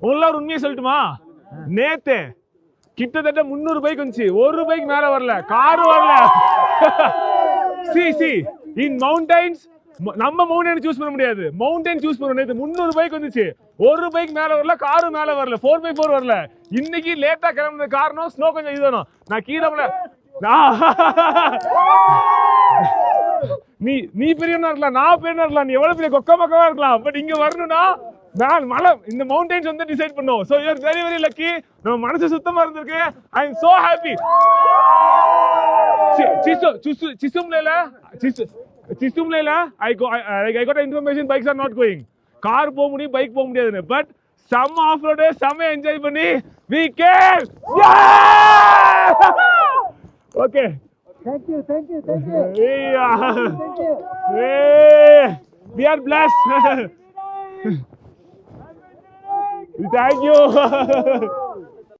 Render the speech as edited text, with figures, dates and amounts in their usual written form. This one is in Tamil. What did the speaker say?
ஒரு உண்மையை சொல்லட்டுமா? நேத்து கிட்டத்தட்ட 300 பைக் வந்துச்சு, ஒரு பைக் மேல வரல, காரு வரல. சி இன் மவுண்டைன்ஸ் நம்ம மவுண்டன் சூஸ் பண்ண முடியாது, மவுண்டன் சூஸ் பண்ண. நேத்து 300 பைக் வந்துச்சு, ஒரு பைக் மேல வரல, காரு மேல வரல, 4x4 வரல. இன்னைக்கு லேட்டா கிளம்புறது காரணம் ஸ்னோ கொஞ்சம் இதுதானோ. நான் கீழே நீ பெரியவனா இருக்கலாம், நான் பெரியவனா இருக்கலாம், நீ எவ்வளவு பெரிய கொக்க மக்கவா இருக்கலாம், பட் இங்க வரணும்னா நான் மலை இந்த மவுண்டன்ஸ் வந்து டிசைட் பண்ணோம். So you are very very lucky. நம்ம மனசு சுத்தமா இருந்திருக்கு. I am so happy. சிசும்லேல I got information bikes are not going. Car போக முடியும், பைக் போக முடியாதுன்னு. பட் செம்ம ஆஃப் ரோடு, செம்ம என்ஜாய் பண்ணி we came. Okay, Thank you. Thank you. We are blessed. Thank you.